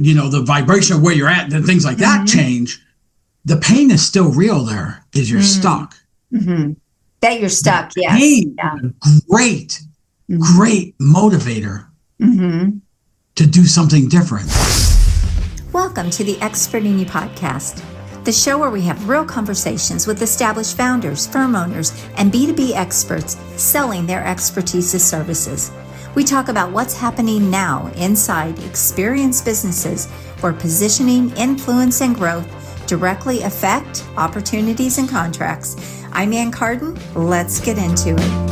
the vibration of where you're at and things like that change, the pain is still real there, is you're stuck. That you're stuck, yes. Pain is a great motivator to do something different. Welcome to the Expert in You podcast, the show where we have real conversations with established founders, firm owners, and B2B experts selling their expertise as services. We talk about what's happening now inside experienced businesses where positioning, influence, and growth directly affect opportunities and contracts. I'm Ann Carden. Let's get into it.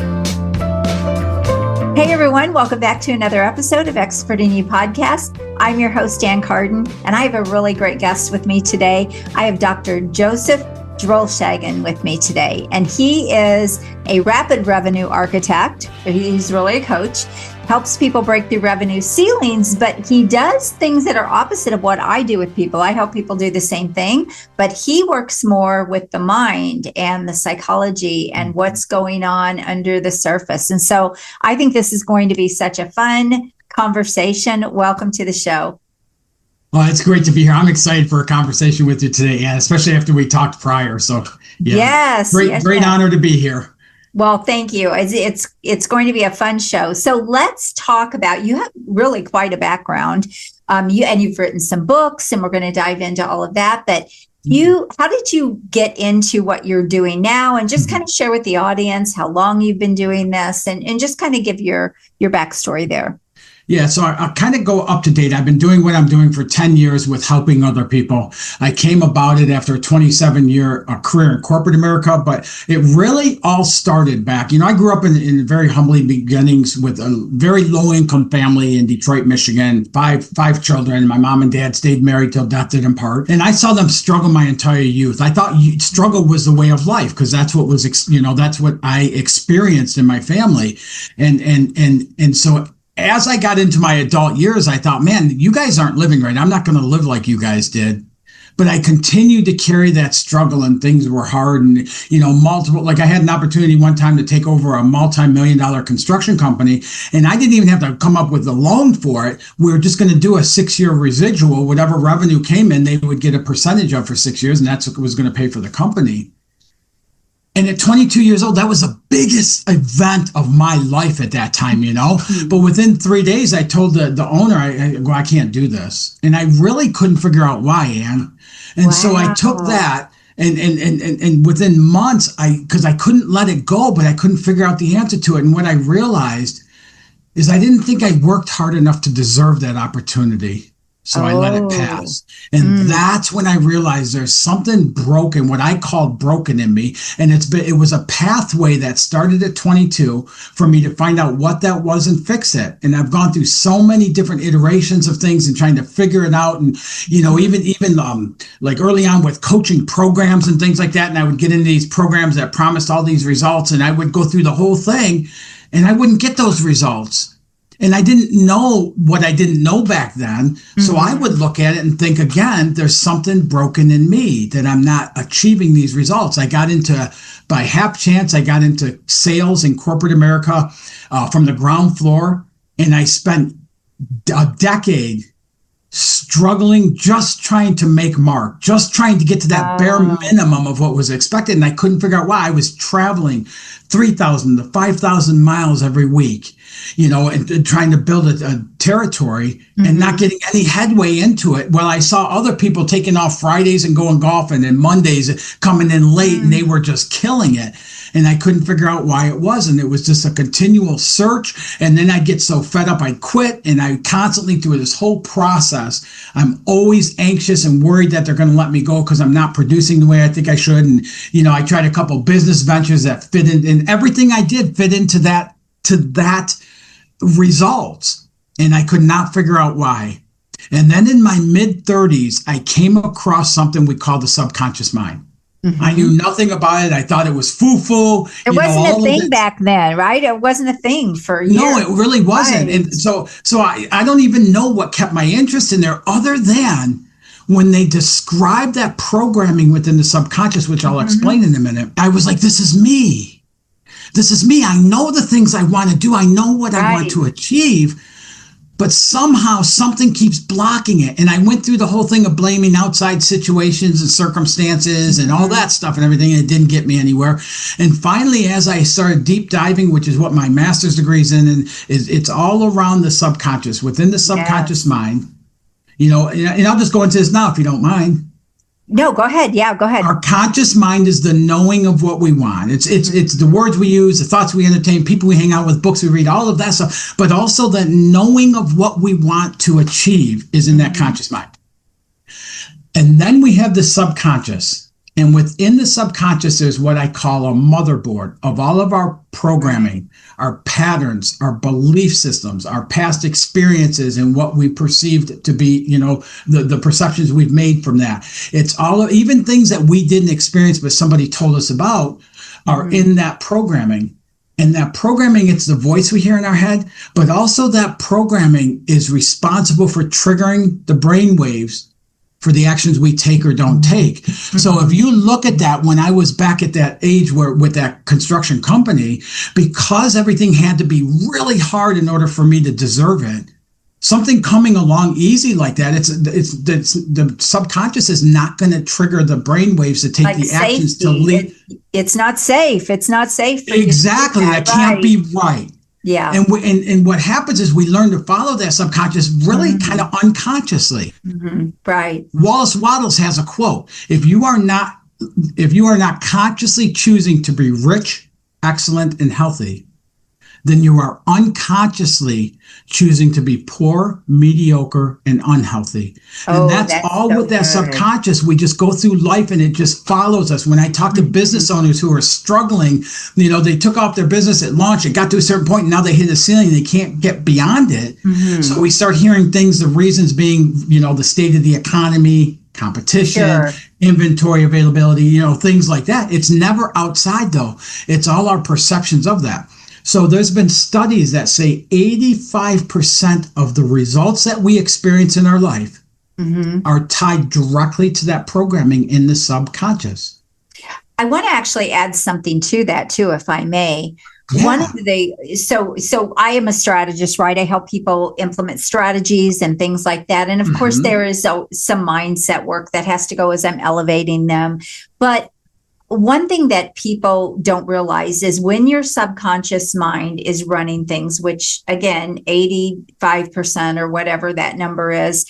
Hey everyone, welcome back to another episode of Expert in You podcast. I'm your host, Ann Carden, and I have a really great guest with me today. I have Dr. Joseph Drolshagen with me today, and he is a rapid revenue architect. He's really a coach, helps people break through revenue ceilings, but he does things that are opposite of what I do with people. I help people do the same thing, but he works more with the mind and the psychology and what's going on under the surface. And so I think this is going to be such a fun conversation. Welcome to the show. Well, it's great to be here. I'm excited for a conversation with you today, and especially after we talked prior. So, great honor to be here. Well, thank you. It's going to be a fun show. So let's talk about, you have really quite a background. You've written some books, and we're going to dive into all of that. But how did you get into what you're doing now? And just kind of share with the audience how long you've been doing this, and just kind of give your backstory there. Yeah, so I'll kind of go up to date. I've been doing what I'm doing for 10 years with helping other people. I came about it after a 27-year career in corporate America, but it really all started back. I grew up in very humbly beginnings with a very low-income family in Detroit, Michigan, five children. My mom and dad stayed married till death did them part. And I saw them struggle my entire youth. I thought struggle was the way of life because that's what was, that's what I experienced in my family. And so as I got into my adult years, I thought, man, you guys aren't living right. I'm not going to live like you guys did. But I continued to carry that struggle, and things were hard, and, multiple, like I had an opportunity one time to take over a multi-million-dollar construction company, and I didn't even have to come up with a loan for it. We were just going to do a 6-year residual. Whatever revenue came in, they would get a percentage of for 6 years, and that's what was going to pay for the company. And at 22 years old, that was the biggest event of my life at that time, But within 3 days, I told the owner, I can't do this. And I really couldn't figure out why, Ann. And so I took that, and within months, because I couldn't let it go, but I couldn't figure out the answer to it. And what I realized is I didn't think I worked hard enough to deserve that opportunity. So I let it pass. And that's when I realized there's something broken, what I called broken in me. And it was a pathway that started at 22 for me to find out what that was and fix it. And I've gone through so many different iterations of things and trying to figure it out. And, even like early on with coaching programs and things like that. And I would get into these programs that promised all these results, and I would go through the whole thing and I wouldn't get those results. And I didn't know what I didn't know back then. So I would look at it and think, again, there's something broken in me that I'm not achieving these results. By half chance, I got into sales in corporate America from the ground floor. And I spent a decade struggling, just trying to make mark, just trying to get to that bare minimum of what was expected. And I couldn't figure out why. I was traveling 3,000 to 5,000 miles every week, and trying to build a territory and not getting any headway into it. Well, I saw other people taking off Fridays and going golfing, and Mondays coming in late, and they were just killing it. And I couldn't figure out why it was. And it was just a continual search. And then I'd get so fed up, I'd quit. And I constantly, through this whole process, I'm always anxious and worried that they're going to let me go because I'm not producing the way I think I should. And, I tried a couple business ventures that fit in, and everything I did fit into that results. And I could not figure out why. And then in my mid-30s, I came across something we call the subconscious mind. I knew nothing about it. I thought it was foo-foo. It wasn't a thing back then, right? It wasn't a thing for years. No, it really wasn't. Right. And so I don't even know what kept my interest in there other than when they described that programming within the subconscious, which I'll explain in a minute. I was like, this is me. This is me. I know the things I want to do. I know what I want to achieve. but somehow something keeps blocking it. And I went through the whole thing of blaming outside situations and circumstances and all that stuff and everything, and it didn't get me anywhere. And finally, as I started deep diving, which is what my master's degree is in, and it's all around the subconscious, within the subconscious mind, and I'll just go into this now if you don't mind. No, go ahead. Yeah, go ahead. Our conscious mind is the knowing of what we want. It's the words we use, the thoughts we entertain, people we hang out with, books we read, all of that stuff. But also the knowing of what we want to achieve is in that conscious mind. And then we have the subconscious. And within the subconscious is what I call a motherboard of all of our programming, our patterns, our belief systems, our past experiences, and what we perceived to be, the perceptions we've made from that. It's all, even things that we didn't experience, but somebody told us about, are in that programming. And that programming, it's the voice we hear in our head, but also that programming is responsible for triggering the brain waves for the actions we take or don't take. So if you look at that, when I was back at that age where with that construction company, because everything had to be really hard in order for me to deserve it, something coming along easy like that, it's the subconscious is not going to trigger the brain waves to take like the actions to lead. It's not safe. It's not safe for exactly. you to do that can't be right. Yeah. And what happens is we learn to follow that subconscious really kind of unconsciously. Right. Wallace Wattles has a quote. If you are not consciously choosing to be rich, excellent, and healthy, then you are unconsciously choosing to be poor, mediocre, and unhealthy. And that's all so with that subconscious. We just go through life and it just follows us. When I talk to business owners who are struggling, they took off their business at launch, it got to a certain point, and now they hit a ceiling, they can't get beyond it. So we start hearing things, the reasons being, the state of the economy, competition, inventory availability, things like that. It's never outside though. It's all our perceptions of that. So there's been studies that say 85% of the results that we experience in our life are tied directly to that programming in the subconscious. I want to actually add something to that too, if I may. Yeah. So I am a strategist, right? I help people implement strategies and things like that. And of course, there is some mindset work that has to go as I'm elevating them. But one thing that people don't realize is when your subconscious mind is running things, which again, 85% or whatever that number is,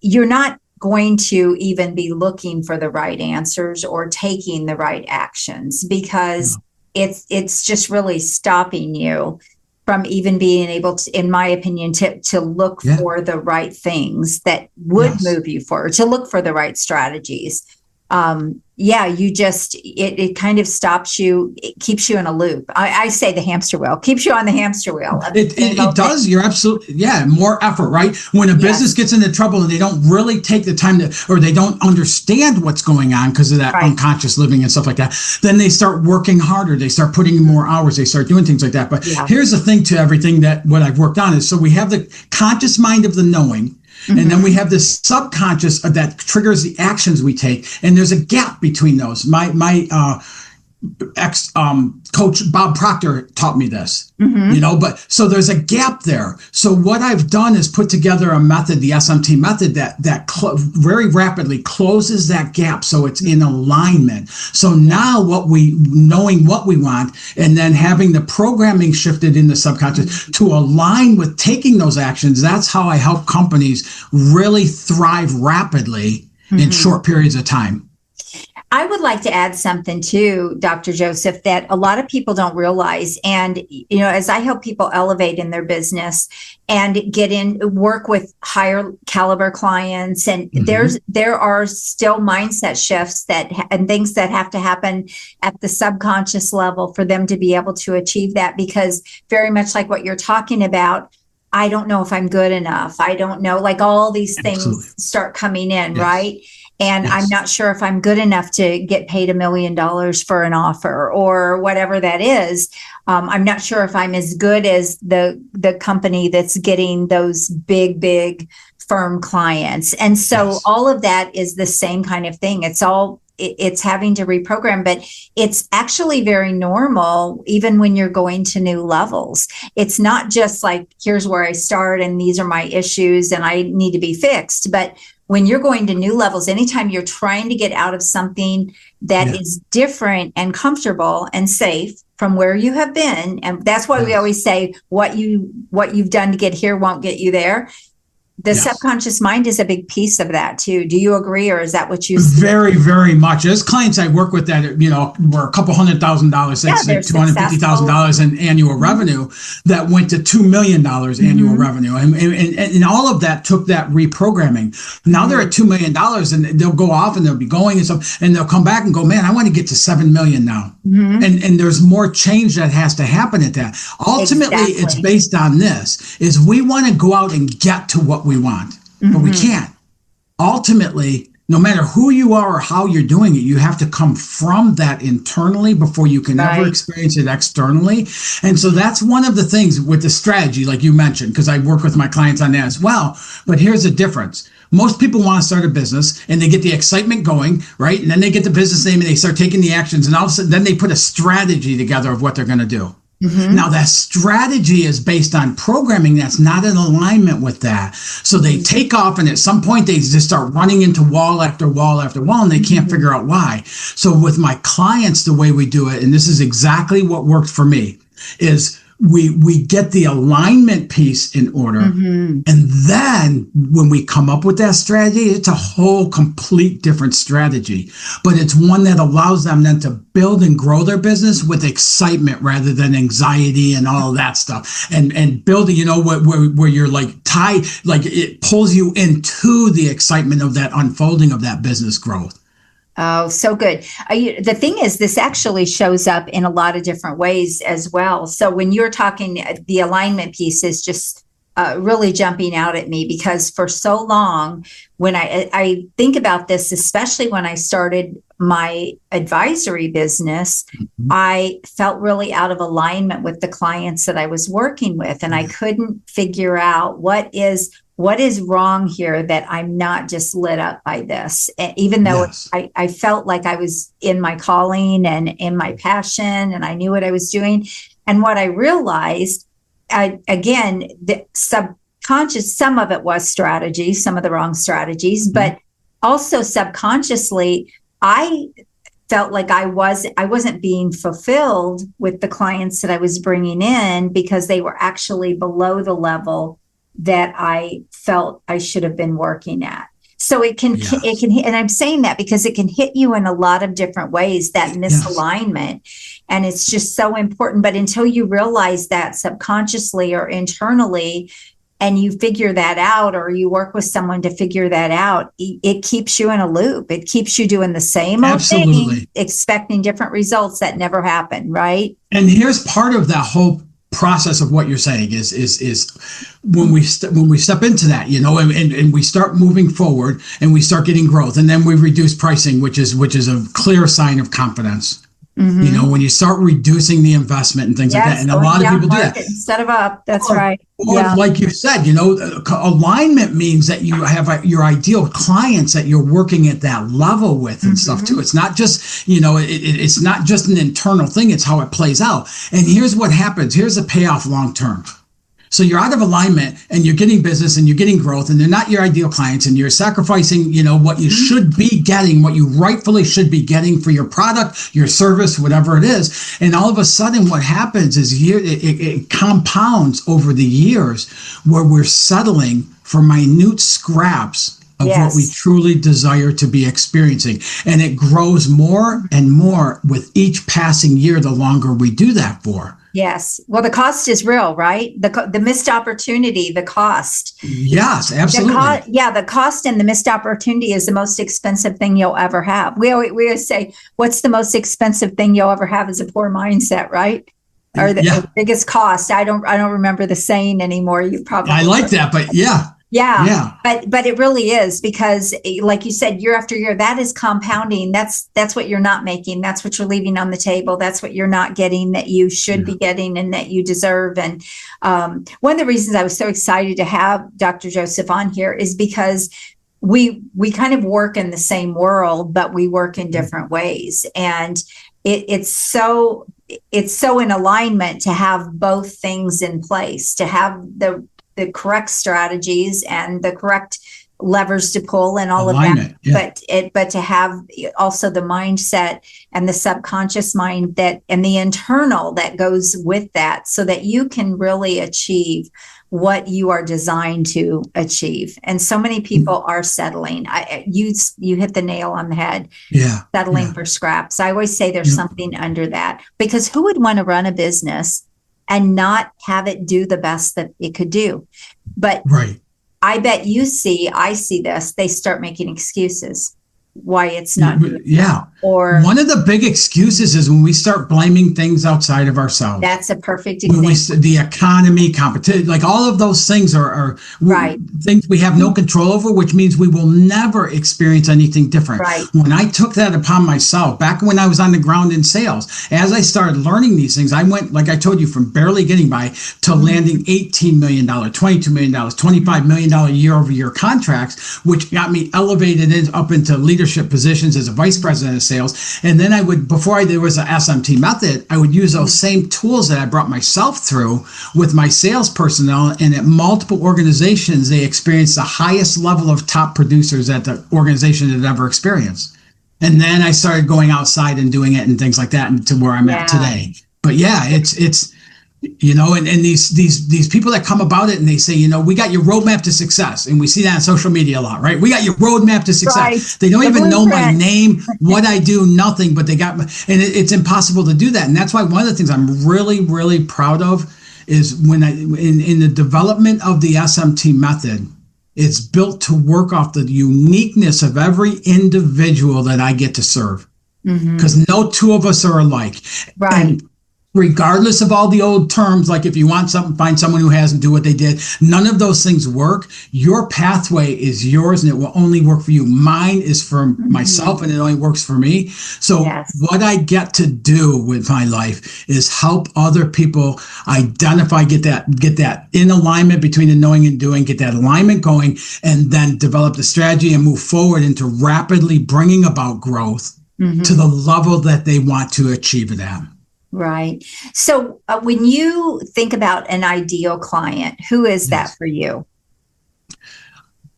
you're not going to even be looking for the right answers or taking the right actions because it's just really stopping you from even being able to, in my opinion, to look for the right things that would move you forward, to look for the right strategies. It kind of stops you, it keeps you in a loop. I say the hamster wheel, keeps you on the hamster wheel. It does. You're absolutely, more effort, right? When a business gets into trouble and they don't really take the time or they don't understand what's going on because of that unconscious living and stuff like that, then they start working harder. They start putting in more hours. They start doing things like that. But here's the thing to everything what I've worked on is, so we have the conscious mind of the knowing. And then we have this subconscious that triggers the actions we take. And there's a gap between those. My ex coach, Bob Proctor, taught me this, but so there's a gap there. So what I've done is put together a method, the SMT method, that very rapidly closes that gap. So it's in alignment. So now knowing what we want and then having the programming shifted in the subconscious to align with taking those actions. That's how I help companies really thrive rapidly in short periods of time. I would like to add something too, Dr. Joseph, that a lot of people don't realize. And, as I help people elevate in their business and work with higher caliber clients, and there are still mindset shifts and things that have to happen at the subconscious level for them to be able to achieve that, because very much like what you're talking about, I don't know if I'm good enough. I don't know, like all these things start coming in, right? And I'm not sure if I'm good enough to get paid $1 million for an offer or whatever that is. I'm not sure if I'm as good as the company that's getting those big firm clients. And so all of that is the same kind of thing. It's all it's having to reprogram, but it's actually very normal, even when you're going to new levels. It's not just like, here's where I start and these are my issues and I need to be fixed. But when you're going to new levels, anytime you're trying to get out of something that is different and comfortable and safe from where you have been, and that's why we always say what you've done to get here won't get you there. The subconscious mind is a big piece of that too. Do you agree, or is that what you see? Very, very much. There's clients I work with that, were a couple $100,000, say $250,000 in annual revenue, that went to $2 million annual revenue. And all of that took that reprogramming. Now they're at $2 million and they'll go off and they'll be going and stuff, and they'll come back and go, man, I want to get to 7 million now. And there's more change that has to happen at that. Ultimately, it's based on this, is we want to go out and get to what we want, but we can't. Ultimately, no matter who you are or how you're doing it, you have to come from that internally before you can ever experience it externally. And so that's one of the things with the strategy, like you mentioned, because I work with my clients on that as well. But here's the difference. Most people want to start a business and they get the excitement going, right? And then they get the business name and they start taking the actions, and all of a sudden then they put a strategy together of what they're going to do. Now that strategy is based on programming that's not in alignment with that. So they take off, and at some point they just start running into wall after wall after wall, and they can't figure out why. So with my clients, the way we do it, and this is exactly what worked for me, is we get the alignment piece in order. And then when we come up with that strategy, it's a whole complete different strategy. But it's one that allows them then to build and grow their business with excitement rather than anxiety and all of that stuff. And building, where you're like tied, like it pulls you into the excitement of that unfolding of that business growth. Oh, so good. The thing is, this actually shows up in a lot of different ways as well. So when you're talking, the alignment piece is just really jumping out at me, because for so long, when I think about this, especially when I started my advisory business, I felt really out of alignment with the clients that I was working with. And I couldn't figure out what is wrong here, that I'm not just lit up by this, even though I felt like I was in my calling and in my passion, and I knew what I was doing. And what I realized, again, the subconscious, some of it was strategy, some of the wrong strategies, but also subconsciously, I felt like I wasn't being fulfilled with the clients that I was bringing in, because they were actually below the level that I felt I should have been working at. So it can, and I'm saying that because it can hit you in a lot of different ways, that misalignment. And it's just so important. But until you realize that subconsciously or internally, and you figure that out, or you work with someone to figure that out, it keeps you in a loop. It keeps you doing the same old thing, expecting different results that never happen, right? And here's part of that whole process of what you're saying is when we step into that, and we start moving forward and we start getting growth, and then we reduce pricing, which is a clear sign of confidence. When you start reducing the investment and things like that, and a lot of people do that instead of up. That's right. Like you said, alignment means that you have your ideal clients that you're working at that level with and stuff too. It's not just, it's not just an internal thing. It's how it plays out. And here's what happens. Here's the payoff long term. So you're out of alignment, and you're getting business and you're getting growth, and they're not your ideal clients, and you're sacrificing, what you should be getting, what you rightfully should be getting for your product, your service, whatever it is. And all of a sudden what happens is it compounds over the years, where we're settling for minute scraps of what we truly desire to be experiencing. And it grows more and more with each passing year, the longer we do that for. Yes. Well, the cost is real, right? The missed opportunity, the cost. Yes, absolutely. The cost and the missed opportunity is the most expensive thing you'll ever have. We always say, what's the most expensive thing you'll ever have is a poor mindset, right? Or the biggest cost. I don't remember the saying anymore. You probably. I like that, but yeah. Yeah. But it really is, because like you said, year after year, that is compounding. That's what you're not making. That's what you're leaving on the table. That's what you're not getting that you should be getting and that you deserve. And one of the reasons I was so excited to have Dr. Joseph on here is because we kind of work in the same world, but we work in different ways. And it's so in alignment to have both things in place, to have the correct strategies and the correct levers to pull and all alignment, of that. But to have also the mindset and the subconscious mind and the internal that goes with that, so that you can really achieve what you are designed to achieve. And so many people are settling. You hit the nail on the head. Settling for scraps. I always say there's something under that, because who would want to run a business and not have it do the best that it could do? But I bet I see this, they start making excuses why it's not good. Or one of the big excuses is when we start blaming things outside of ourselves. That's a perfect example. The economy, competition, like all of those things are things we have no control over, which means we will never experience anything different. When I took that upon myself, back when I was on the ground in sales, as I started learning these things, I went, like I told you, from barely getting by to landing $18 million, $22 million, $25 million year-over-year contracts, which got me elevated up into leadership positions as a vice president of sales. And then there was an SMT method, I would use those same tools that I brought myself through with my sales personnel. And at multiple organizations, they experienced the highest level of top producers that the organization had ever experienced. And then I started going outside and doing it and things like that, and to where I'm at today. But it's and these people that come about it and they say, we got your roadmap to success. And we see that on social media a lot, right? We got your roadmap to success. They don't even know my name, what I do, nothing, but they got, and it's impossible to do that. And that's why one of the things I'm really, really proud of is when in the development of the SMT method, it's built to work off the uniqueness of every individual that I get to serve. Because no two of us are alike. And regardless of all the old terms, like if you want something, find someone who has and do what they did. None of those things work. Your pathway is yours and it will only work for you. Mine is for myself and it only works for me. So what I get to do with my life is help other people identify, get that in alignment between the knowing and doing, get that alignment going, and then develop the strategy and move forward into rapidly bringing about growth to the level that they want to achieve it at. Right. So when you think about an ideal client, who is that for you?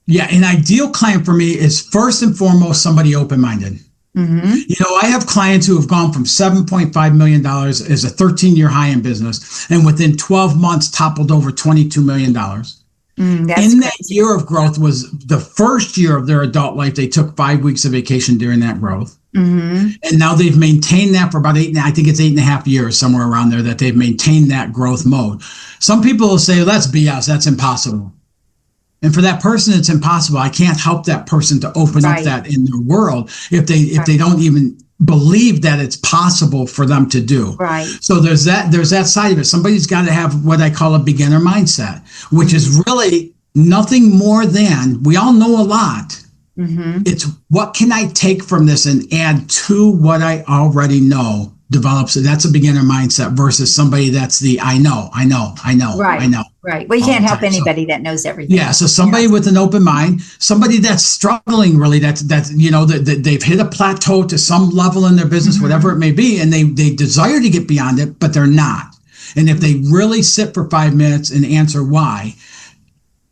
An ideal client for me is first and foremost somebody open-minded. I have clients who have gone from $7.5 million as a 13-year high in business, and within 12 months toppled over $22 million. That year of growth was the first year of their adult life. They took 5 weeks of vacation during that growth. And now they've maintained that for about 8.5 years, somewhere around there, that they've maintained that growth mode. Some people will say, well, that's BS, that's impossible. And for that person, it's impossible. I can't help that person to open up that in their world if they don't even believe that it's possible for them to do. So there's that side of it. Somebody's got to have what I call a beginner mindset, which is really nothing more than, we all know a lot. It's what can I take from this and add to what I already know, develops it. That's a beginner mindset versus somebody that's the I know. Well, you can't help anybody that knows everything. So somebody with an open mind, somebody that's struggling really, that they've hit a plateau to some level in their business, whatever it may be, and they desire to get beyond it, but they're not. And if they really sit for 5 minutes and answer why,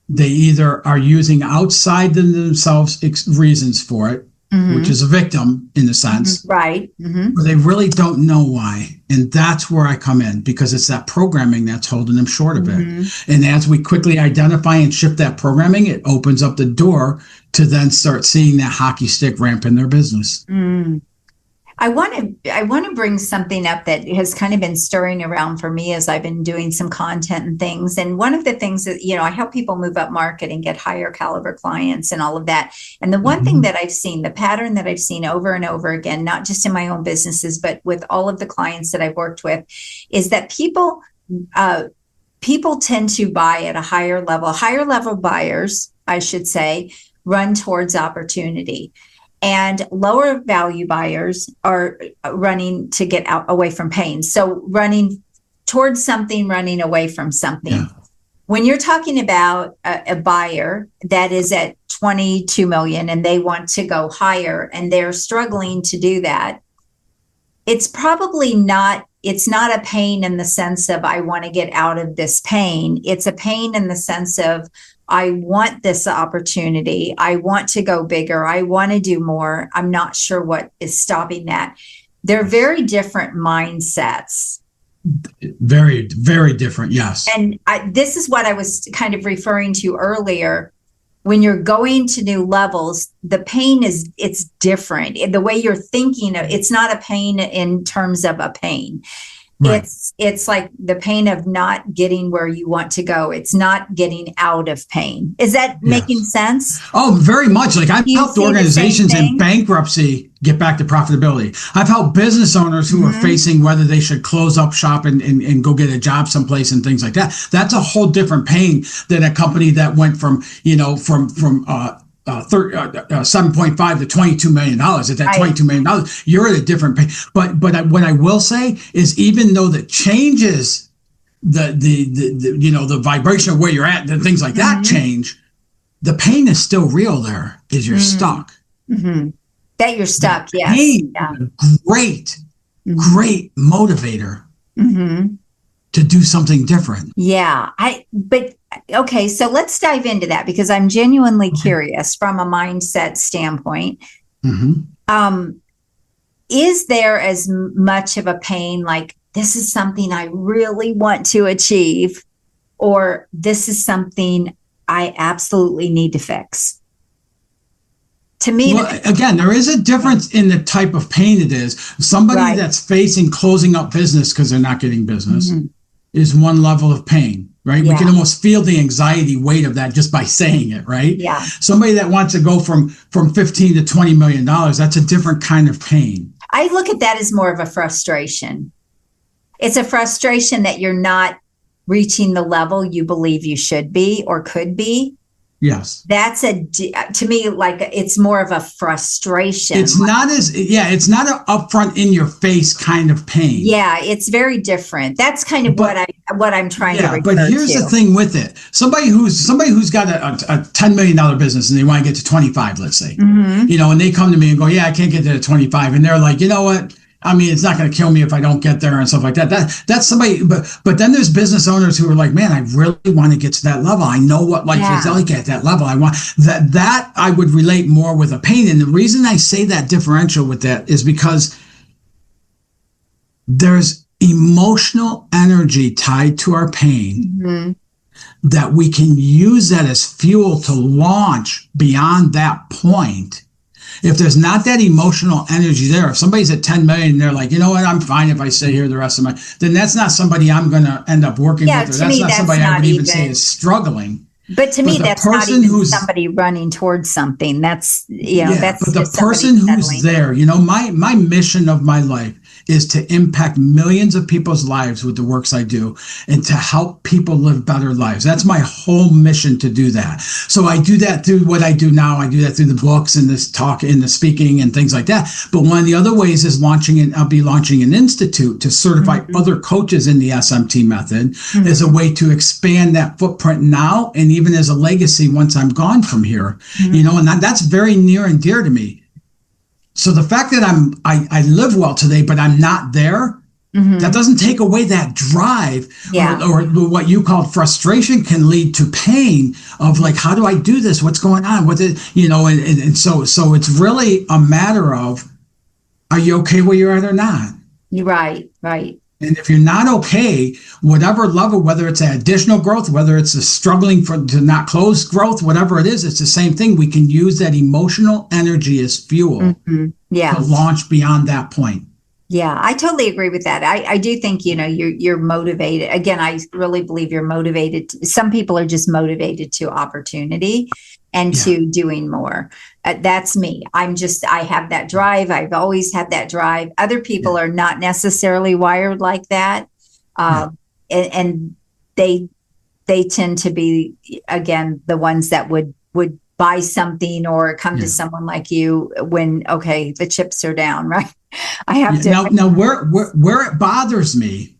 they either are using outside themselves reasons for it, which is a victim in a sense, or they really don't know why. And that's where I come in, because it's that programming that's holding them short of it. And as we quickly identify and shift that programming, it opens up the door to then start seeing that hockey stick ramp in their business. I want to bring something up that has kind of been stirring around for me as I've been doing some content and things. And one of the things that, I help people move up market and get higher caliber clients and all of that. And the one thing that I've seen, the pattern that I've seen over and over again, not just in my own businesses, but with all of the clients that I've worked with, is that people tend to buy at a higher level. Higher level buyers, I should say, run towards opportunity. And lower value buyers are running to get away from pain. So running towards something, running away from something. When you're talking about a buyer that is at 22 million and they want to go higher and they're struggling to do that, it's probably not, it's not a pain in the sense of I want to get out of this pain. It's a pain in the sense of I want this opportunity. I want to go bigger. I want to do more. I'm not sure what is stopping that. They're very different mindsets. Very, very different. Yes. And this is what I was kind of referring to earlier. When you're going to new levels, the pain it's different. The way you're thinking of it's not a pain in terms of a pain. Right. It's like the pain of not getting where you want to go. It's not getting out of pain. Is that making sense? Oh, very much. Like I've helped organizations in bankruptcy get back to profitability. I've helped business owners who are facing whether they should close up shop and go get a job someplace and things like that. That's a whole different pain than a company that went from 7.5 to $22 million. At that $22 million, you're at a different pay. But what I will say is, even though the changes, the vibration of where you're at and things like that change, the pain is still real. There is you're stuck. That you're stuck. Yes. Pain is a great motivator to do something different. Yeah. Okay, so let's dive into that because I'm genuinely curious from a mindset standpoint. Is there as much of a pain like this is something I really want to achieve, or this is something I absolutely need to fix? To me, again, there is a difference in the type of pain it is. Somebody that's facing closing up business because they're not getting business is one level of pain. Right. Yeah. We can almost feel the anxiety weight of that just by saying it. Right. Yeah. Somebody that wants to go from 15 to $20 million, that's a different kind of pain. I look at that as more of a frustration. It's a frustration that you're not reaching the level you believe you should be or could be. Yes. That's to me, like it's more of a frustration. It's not it's not an upfront in your face kind of pain. Yeah, it's very different. That's kind of what I'm trying to refer to. But here's the thing with it. Somebody who's got a $10 million business and they want to get to 25, let's say, and they come to me and go, I can't get to 25. And they're like, you know what? I mean, it's not going to kill me if I don't get there and stuff like that. That's somebody, but then there's business owners who are like, man, I really want to get to that level. I know what life is like at that level. I want that I would relate more with a pain. And the reason I say that differential with that is because there's emotional energy tied to our pain that we can use that as fuel to launch beyond that point. If there's not that emotional energy there, if somebody's at 10 million and they're like, you know what, I'm fine if I stay here the rest of my, then that's not somebody I'm going to end up working with. Or that's not somebody I would even say is struggling. But to me, that's not even somebody running towards something. That's, that's but the person who's there, my mission of my life is to impact millions of people's lives with the works I do and to help people live better lives. That's my whole mission to do that. So I do that through what I do now. I do that through the books and this talk and the speaking and things like that. But one of the other ways is I'll be launching an institute to certify other coaches in the SMT method as a way to expand that footprint now and even as a legacy once I'm gone from here, and that's very near and dear to me. So the fact that I live well today, but I'm not there, that doesn't take away that drive or what you called frustration can lead to pain of like, how do I do this? What's going on? So it's really a matter of, are you okay where you're at or not? Right. And if you're not okay, whatever level, whether it's additional growth, whether it's a struggling to not close growth, whatever it is, it's the same thing. We can use that emotional energy as fuel to launch beyond that point. Yeah, I totally agree with that. I do think, you're motivated. Again, I really believe you're motivated. Some people are just motivated to opportunity and to doing more. That's me. I have that drive. I've always had that drive. Other people are not necessarily wired like that. And they tend to be, again, the ones that would buy something or come to someone like you when, the chips are down, right? I have to. Now where it bothers me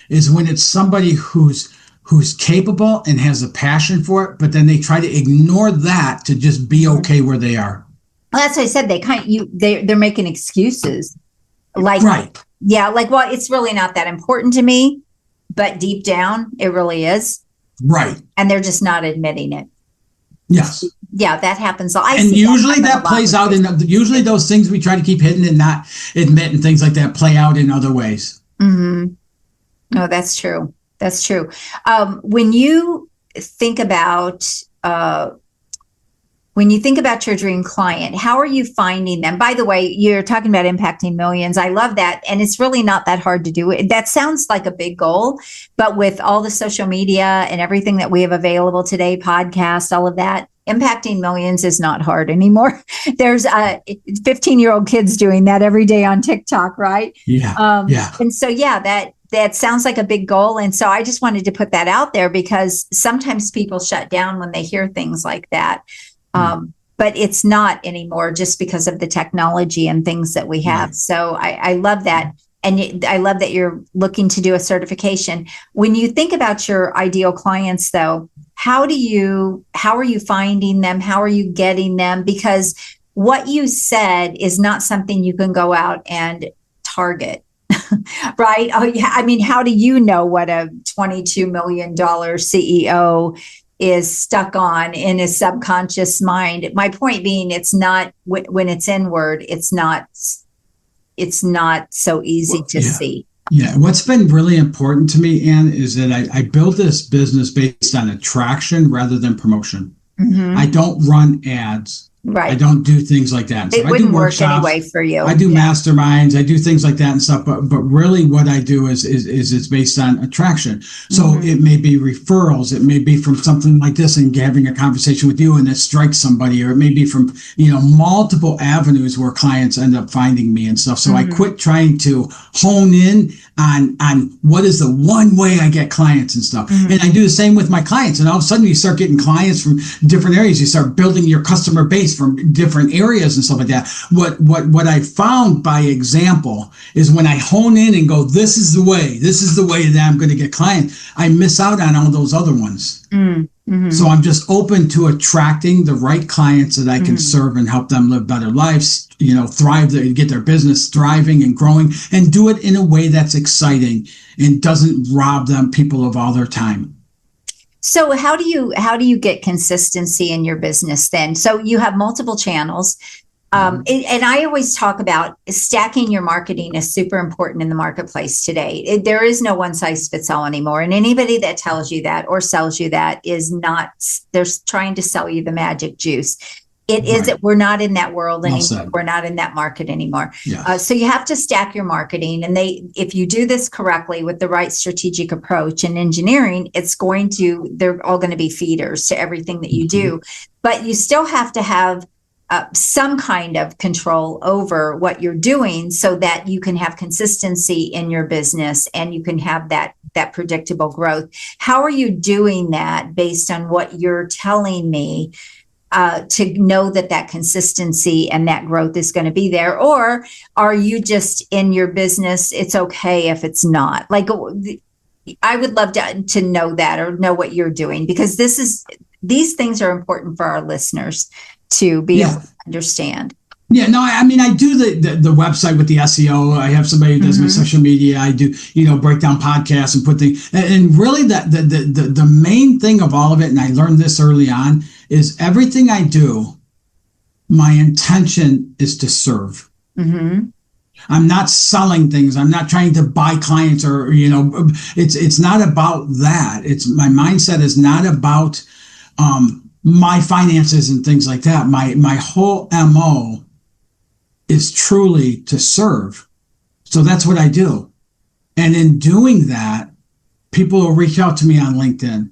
is when it's somebody who's who's capable and has a passion for it, but then they try to ignore that to just be okay where they are. Well, that's what I said. They're making excuses. Like, right. Yeah, like, well, it's really not that important to me, but deep down, it really is. Right. And they're just not admitting it. Yes. Yeah, that happens. And usually that plays out usually those things we try to keep hidden and not admit and things like that play out in other ways. Mm-hmm. No, that's true. That's true. When you think about your dream client, how are you finding them? By the way, you're talking about impacting millions. I love that. And it's really not that hard to do. That sounds like a big goal, but with all the social media and everything that we have available today, podcasts, all of that, impacting millions is not hard anymore. There's 15-year-old kids doing that every day on TikTok, right? Yeah. And so, that sounds like a big goal. And so I just wanted to put that out there because sometimes people shut down when they hear things like that. But it's not anymore just because of the technology and things that we have. Right. So I love that. And I love that you're looking to do a certification. When you think about your ideal clients, though, how are you finding them? How are you getting them? Because what you said is not something you can go out and target. Right? Oh, yeah. I mean, how do you know what a $22 million CEO is stuck on in his subconscious mind? My point being, it's not when it's inward, it's not so easy to see. Yeah. What's been really important to me, Ann, is that I build this business based on attraction rather than promotion. Mm-hmm. I don't run ads. Right. I don't do things like that. It wouldn't work anyway for you. I do masterminds. I do things like that and stuff. But really what I do is it's based on attraction. So it may be referrals. It may be from something like this and having a conversation with you and it strikes somebody, or it may be from, multiple avenues where clients end up finding me and stuff. So I quit trying to hone in on what is the one way I get clients and stuff. And I do the same with my clients. And all of a sudden you start getting clients from different areas. You start building your customer base from different areas and stuff like that. What I found by example is when I hone in and go, this is the way that I'm going to get clients, I miss out on all those other ones. So I'm just open to attracting the right clients that I can serve and help them live better lives, thrive, get their business thriving and growing, and do it in a way that's exciting and doesn't rob people of all their time. So how do you get consistency in your business then? So you have multiple channels. And I always talk about stacking your marketing is super important in the marketplace today. There is no one size fits all anymore. And anybody that tells you that or sells you that is not, they're trying to sell you the magic juice. It is that we're not in that world anymore. We're not in that market anymore. Yeah. So you have to stack your marketing. And if you do this correctly with the right strategic approach and engineering, they're all going to be feeders to everything that you do. But you still have to have some kind of control over what you're doing so that you can have consistency in your business and you can have that predictable growth. How are you doing that based on what you're telling me? To know that consistency and that growth is going to be there? Or are you just in your business, it's okay if it's not? Like, I would love to know that or know what you're doing, because these things are important for our listeners to be able to understand. Yeah, no, I mean, I do the website with the SEO. I have somebody who does my social media. I do, break down podcasts and put things. And really the main thing of all of it, and I learned this early on, is everything I do, my intention is to serve. I'm not selling things. I'm not trying to buy clients or, it's not about that. It's my mindset is not about my finances and things like that. My whole MO is truly to serve. So that's what I do. And in doing that, people will reach out to me on LinkedIn.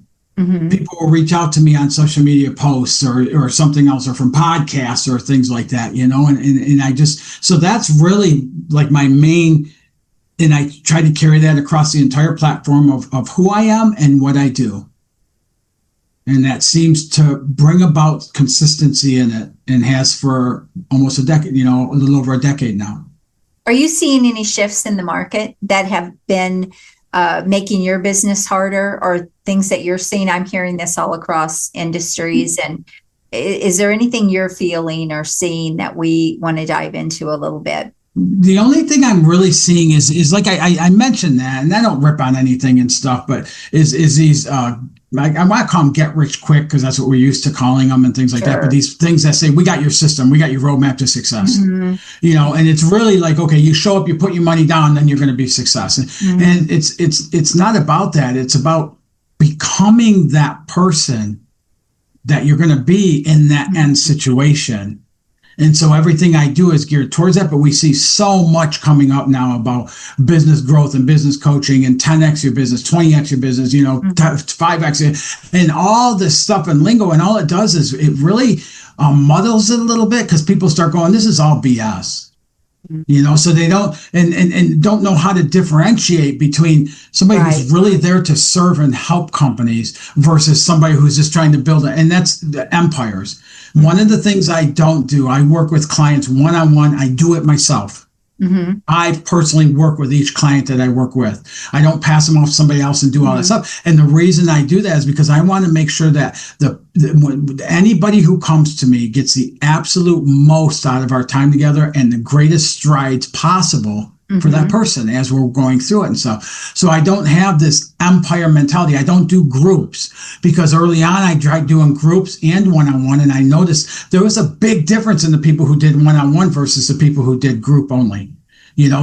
People will reach out to me on social media posts or something else, or from podcasts or things like that, and I just, so that's really like my main, and I try to carry that across the entire platform of who I am and what I do. And that seems to bring about consistency in it, and has for almost a decade, a little over a decade now. Are you seeing any shifts in the market that have been making your business harder, or things that you're seeing? I'm hearing this all across industries. And is there anything you're feeling or seeing that we want to dive into a little bit? The only thing I'm really seeing is like I mentioned that, and I don't rip on anything and stuff, but is these I want to call them get rich quick, because that's what we're used to calling them and things like that. But these things that say, we got your system, we got your roadmap to success, and it's really like, okay, you show up, you put your money down, then you're going to be success. And it's not about that. It's about becoming that person that you're going to be in that end situation. And so everything I do is geared towards that. But we see so much coming up now about business growth and business coaching, and 10x your business, 20x your business, 5x, and all this stuff and lingo. And all it does is it really muddles it a little bit, because people start going, this is all BS. So they don't and don't know how to differentiate between somebody who's really there to serve and help companies versus somebody who's just trying to build it. And that's the empires. One of the things I don't do, I work with clients one-on-one. I do it myself. I personally work with each client that I work with. I don't pass them off to somebody else and do all that stuff. And the reason I do that is because I want to make sure that anybody who comes to me gets the absolute most out of our time together and the greatest strides possible for that person as we're going through it. And so I don't have this empire mentality. I don't do groups, because early on I tried doing groups and one-on-one, and I noticed there was a big difference in the people who did one-on-one versus the people who did group only.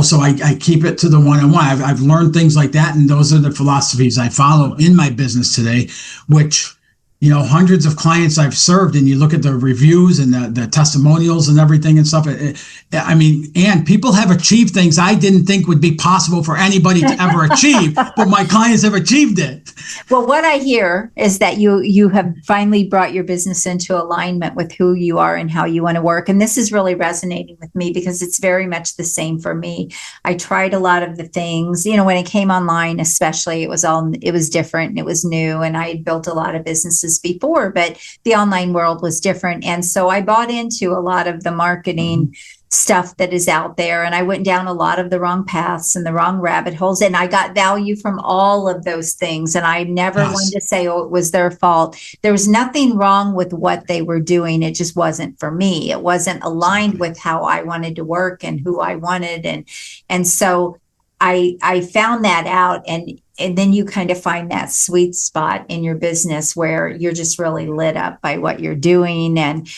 So I keep it to the one-on-one. I've learned things like that, and those are the philosophies I follow in my business today, which hundreds of clients I've served, and you look at the reviews and the testimonials and everything and stuff. And people have achieved things I didn't think would be possible for anybody to ever achieve, but my clients have achieved it. Well, what I hear is that you have finally brought your business into alignment with who you are and how you want to work. And this is really resonating with me, because it's very much the same for me. I tried a lot of the things, when it came online, especially, it was different and it was new, and I had built a lot of businesses before, but the online world was different. And so I bought into a lot of the marketing stuff that is out there, and I went down a lot of the wrong paths and the wrong rabbit holes, and I got value from all of those things. And I never wanted to say, it was their fault. There was nothing wrong with what they were doing. It just wasn't for me. It wasn't aligned with how I wanted to work and who I wanted. And so I found that out, and then you kind of find that sweet spot in your business where you're just really lit up by what you're doing. And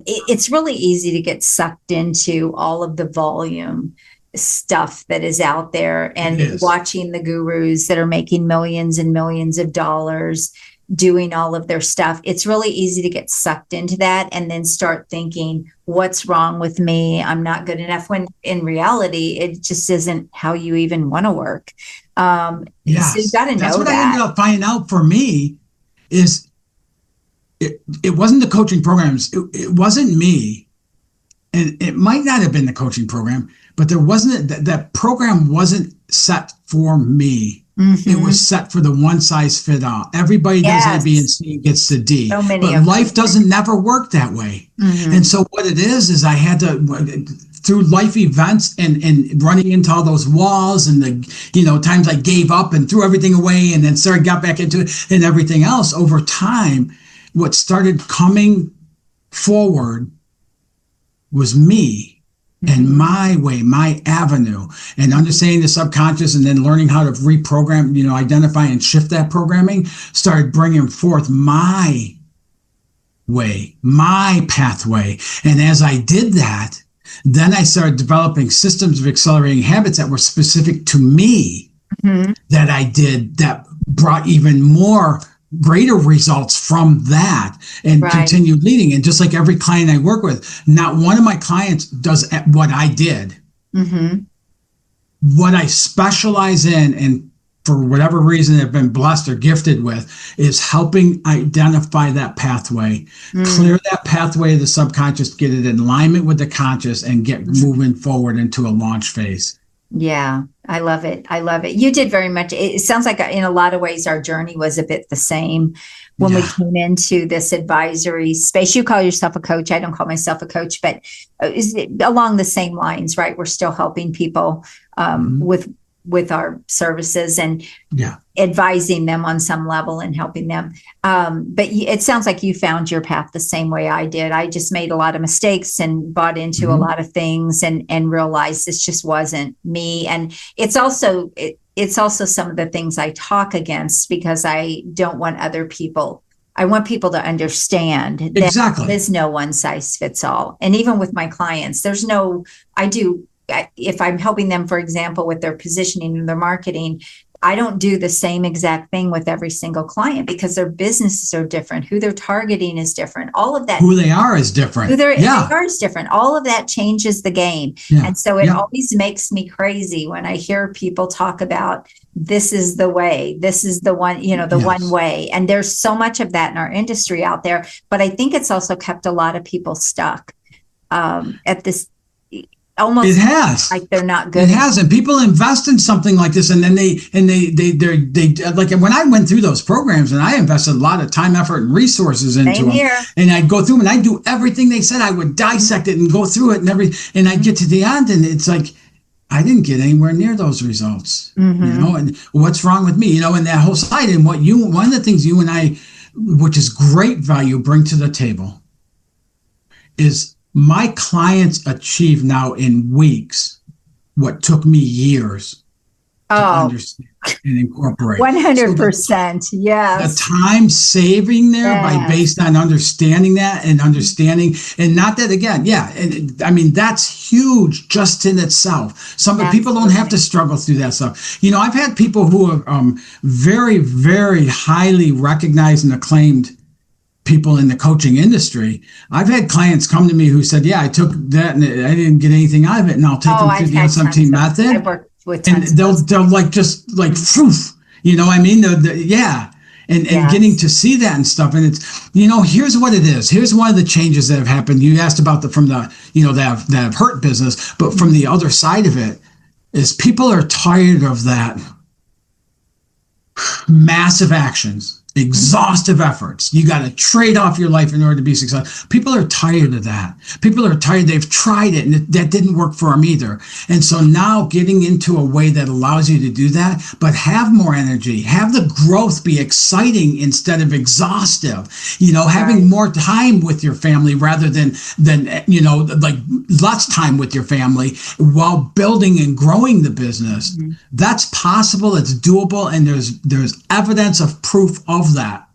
it's really easy to get sucked into all of the volume stuff that is out there, and watching the gurus that are making millions and millions of dollars doing all of their stuff. It's really easy to get sucked into that and then start thinking, what's wrong with me? I'm not good enough, when in reality, it just isn't how you even want to work. So you got to know that's what that. I ended up finding out for me is it wasn't the coaching programs. It wasn't me. And it might not have been the coaching program, but there wasn't that program wasn't set for me. It was set for the one size fit all. Everybody does A, B, and C, gets to D. So many but life doesn't never work that way. And so what it is I had to, through life events and running into all those walls and the times I gave up and threw everything away and then got back into it and everything else, over time, what started coming forward was me. And my way, my avenue, and understanding the subconscious, and then learning how to reprogram, identify and shift that programming, started bringing forth my way, my pathway. And as I did that, then I started developing systems of accelerating habits that were specific to me, that I did, that brought even more greater results from that, and continued leading. And just like every client I work with, not one of my clients does what I did. What I specialize in, and for whatever reason have been blessed or gifted with, is helping identify that pathway, clear that pathway of the subconscious, get it in alignment with the conscious, and get moving forward into a launch phase. Yeah, I love it. I love it. You did very much. It sounds like in a lot of ways, our journey was a bit the same when we came into this advisory space. You call yourself a coach. I don't call myself a coach, but along the same lines, right? We're still helping people with with our services and Yeah. advising them on some level and helping them. But it sounds like you found your path the same way I did. I just made a lot of mistakes and bought into a lot of things and realized this just wasn't me. And it's also some of the things I talk against, because I don't want I want people to understand that there's no one size fits all. And even with my clients, if I'm helping them, for example, with their positioning and their marketing, I don't do the same exact thing with every single client, because their businesses are different. Who they're targeting is different. All of that. Who they are is different. They are is different. All of that changes the game. Yeah. And so it always makes me crazy when I hear people talk about, this is the way, this is the one, one way. And there's so much of that in our industry out there. But I think it's also kept a lot of people stuck at this. Almost it has like they're not good. It has, and people invest in something like this, and then they like, when I went through those programs, and I invested a lot of time, effort, and resources into them, and I'd go through them, and I'd do everything they said. I would dissect it and go through it and I'd get to the end, and it's like, I didn't get anywhere near those results, and what's wrong with me, and that whole side. And one of the things you and I, which is great value, bring to the table is my clients achieve now in weeks what took me years to understand and incorporate. 100%. Yes. The time saving there based on understanding that and not that again. Yeah. And I mean, that's huge just in itself. People don't have to struggle through that stuff. I've had people who are very, very highly recognized and acclaimed people in the coaching industry. I've had clients come to me who said, I took that and I didn't get anything out of it. And I'll take them through the SMT method. I've worked with and they'll like, just like, poof, what I mean? And getting to see that and stuff. And it's, here's what it is. Here's one of the changes that have happened. You asked about that have hurt business, but from the other side of it is people are tired of that massive actions. Exhaustive efforts. You got to trade off your life in order to be successful. People are tired of that. People are tired. They've tried it and that didn't work for them either. And so now getting into a way that allows you to do that, but have more energy, have the growth be exciting instead of exhaustive, having more time with your family rather than like less time with your family while building and growing the business. Mm-hmm. That's possible. It's doable. And there's evidence of proof of that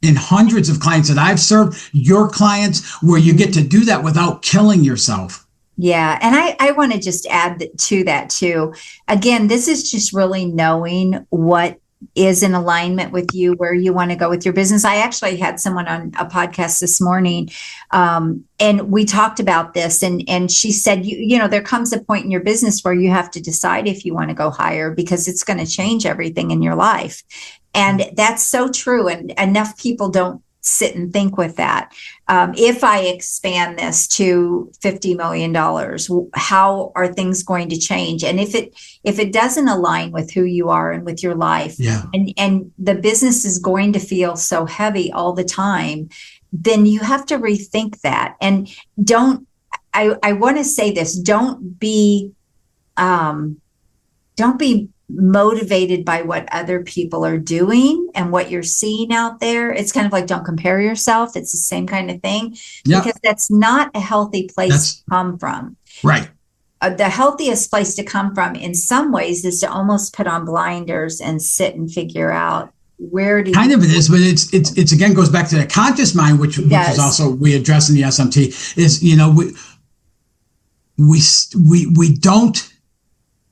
in hundreds of clients that I've served, your clients, where you get to do that without killing yourself. Yeah. And I want to just add to that too. Again, this is just really knowing what is in alignment with you, where you want to go with your business. I actually had someone on a podcast this morning, and we talked about this, and she said, there comes a point in your business where you have to decide if you want to go higher, because it's going to change everything in your life. And that's so true. And enough people don't sit and think with that. If I expand this to $50 million, how are things going to change? And if it doesn't align with who you are and with your life, and the business is going to feel so heavy all the time, then you have to rethink that. And I want to say this, don't be motivated by what other people are doing and what you're seeing out there. It's kind of like, don't compare yourself. It's the same kind of thing, because that's not a healthy place to come from. Right. The healthiest place to come from in some ways is to almost put on blinders and sit and figure out where do you... Kind of it is, but it's again goes back to the conscious mind, which is also we address in the SMT, is, we don't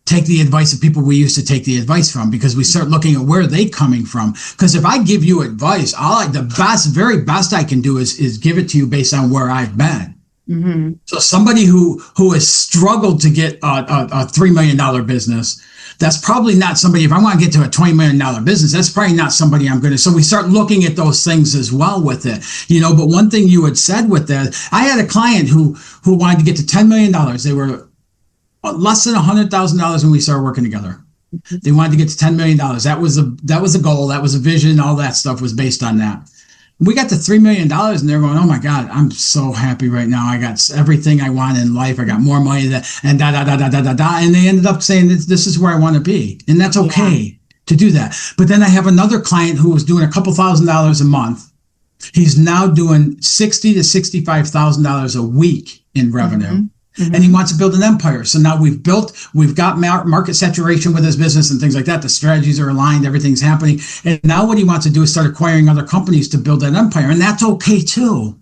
take the advice of people we used to take the advice from, because we start looking at where are they coming from. Because if I give you advice, the very best I can do is give it to you based on where I've been. Mm-hmm. So somebody who has struggled to get a $3 million business, that's probably not somebody, if I want to get to a $20 million business, that's probably not somebody I'm going to. So we start looking at those things as well with it, but one thing you had said with that, I had a client who wanted to get to $10 million. They were less than $100,000 when we started working together. Mm-hmm. They wanted to get to $10 million. That was a goal. That was a vision. All that stuff was based on that. we got to $3 million and they're going, oh my God, I'm so happy right now. I got everything I want in life. I got more money and da, da, da, da, da, da, da. And they ended up saying this is where I want to be. And that's okay to do that. But then I have another client who was doing a couple $1,000s a month. He's now doing $60,000 to $65,000 a week in revenue. And he wants to build an empire. So now we've got market saturation with his business and things like that. The strategies are aligned, everything's happening. And now what he wants to do is start acquiring other companies to build that empire. And that's okay too.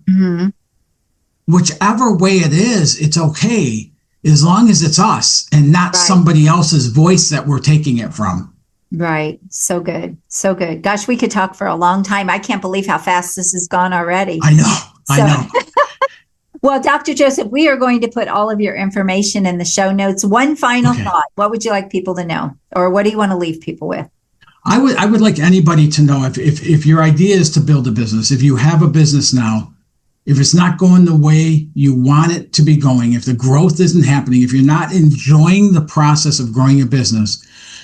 Whichever way it is, it's okay, as long as it's us and not somebody else's voice that we're taking it from. Right. So good. So good. Gosh, we could talk for a long time. I can't believe how fast this has gone already. I know. Well, Dr. Joseph, we are going to put all of your information in the show notes. One final thought. What would you like people to know? Or what do you want to leave people with? I would like anybody to know if your idea is to build a business, if you have a business now, if it's not going the way you want it to be going, if the growth isn't happening, if you're not enjoying the process of growing a business,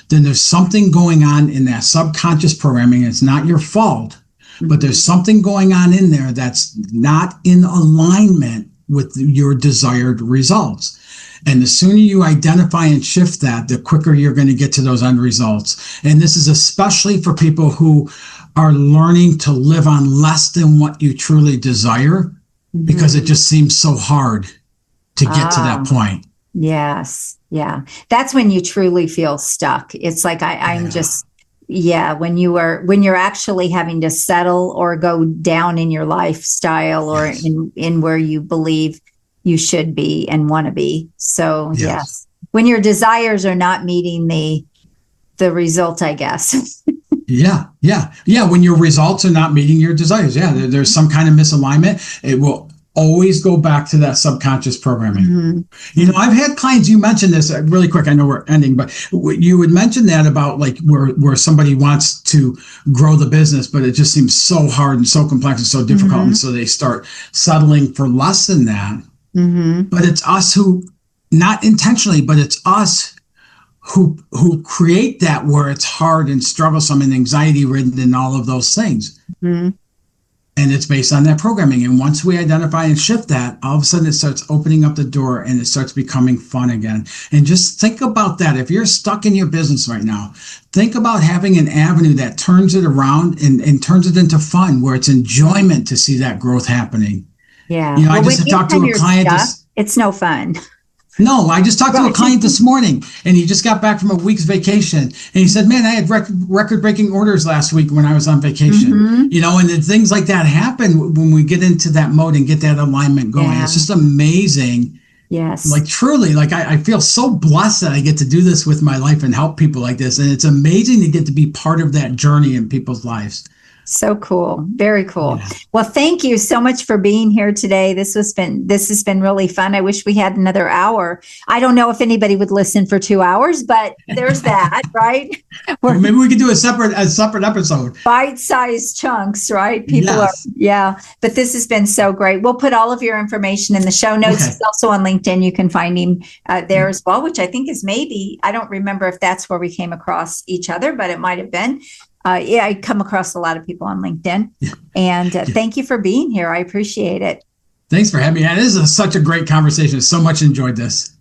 then there's something going on in that subconscious programming. It's not your fault. But there's something going on in there that's not in alignment with your desired results. And the sooner you identify and shift that, the quicker you're going to get to those end results. And this is especially for people who are learning to live on less than what you truly desire, because it just seems so hard to get to that point. Yes. Yeah. That's when you truly feel stuck. It's like, I'm just... Yeah, when you're actually having to settle or go down in your lifestyle or in where you believe you should be and want to be. So yes, when your desires are not meeting the result, I guess. Yeah. When your results are not meeting your desires, there's some kind of misalignment. It will always go back to that subconscious programming. You know, I've had clients, you mentioned this really quick, I know we're ending, but you would mention that about like where somebody wants to grow the business, but it just seems so hard and so complex and so difficult. And so they start settling for less than that. But it's us who, not intentionally, but it's us who create that where it's hard and strugglesome and anxiety ridden and all of those things. And it's based on that programming. And once we identify and shift that, all of a sudden it starts opening up the door and it starts becoming fun again. And just think about that. If you're stuck in your business right now, think about having an avenue that turns it around and turns it into fun, where it's enjoyment to see that growth happening. Yeah. You know, I just talked to a client. It's no fun. No, I just talked to a client this morning, and he just got back from a week's vacation. And he said, man, I had record-breaking orders last week when I was on vacation. You know, and then things like that happen when we get into that mode and get that alignment going. It's just amazing. Yes. Like truly, like I feel so blessed that I get to do this with my life and help people like this. And it's amazing to get to be part of that journey in people's lives. So cool. Very cool. Yeah. Well, thank you so much for being here today. This has been really fun. I wish we had another hour. I don't know if anybody would listen for 2 hours, but there's that, right? Maybe we could do a separate episode. Bite-sized chunks, right? But this has been so great. We'll put all of your information in the show notes. He's also on LinkedIn. You can find him there as well, which I think is I don't remember if that's where we came across each other, but it might have been. I come across a lot of people on LinkedIn. And thank you for being here. I appreciate it. Thanks for having me. This is such a great conversation. So much enjoyed this.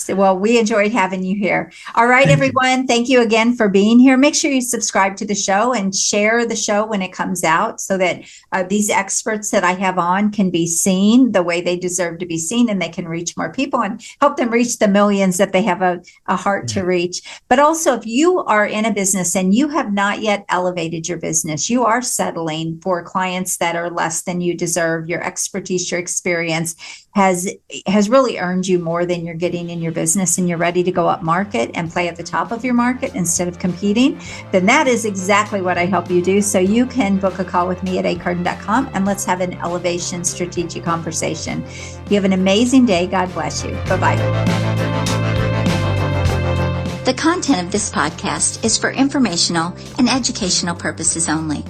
Well, we enjoyed having you here. All right, everyone. Thank you again for being here. Make sure you subscribe to the show and share the show when it comes out so that these experts that I have on can be seen the way they deserve to be seen, and they can reach more people and help them reach the millions that they have a heart to reach. But also, if you are in a business and you have not yet elevated your business, you are settling for clients that are less than you deserve, your expertise, your experience has really earned you more than you're getting in your business, and you're ready to go up market and play at the top of your market instead of competing, then that is exactly what I help you do. So you can book a call with me at acarden.com and let's have an elevation strategic conversation. You have an amazing day. God bless you. Bye-bye. The content of this podcast is for informational and educational purposes only.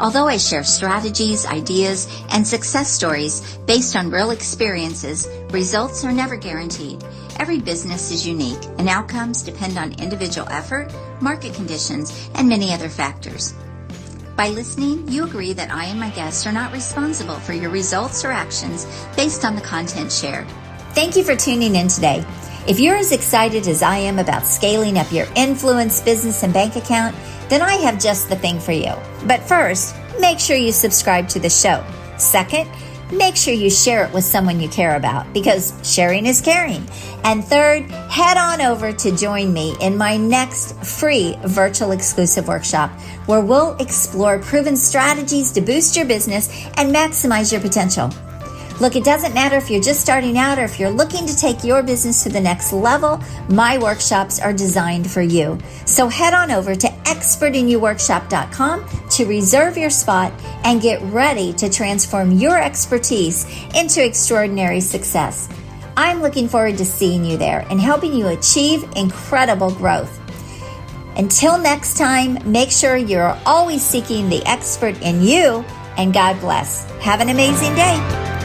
Although I share strategies, ideas, and success stories based on real experiences, results are never guaranteed. Every business is unique, and outcomes depend on individual effort, market conditions, and many other factors. By listening, you agree that I and my guests are not responsible for your results or actions based on the content shared. Thank you for tuning in today. If you're as excited as I am about scaling up your influence, business, and bank account, then I have just the thing for you. But first, make sure you subscribe to the show. Second, make sure you share it with someone you care about, because sharing is caring. And third, head on over to join me in my next free virtual exclusive workshop, where we'll explore proven strategies to boost your business and maximize your potential. Look, it doesn't matter if you're just starting out or if you're looking to take your business to the next level, my workshops are designed for you. So head on over to expertinyouworkshop.com to reserve your spot and get ready to transform your expertise into extraordinary success. I'm looking forward to seeing you there and helping you achieve incredible growth. Until next time, make sure you're always seeking the expert in you, and God bless. Have an amazing day.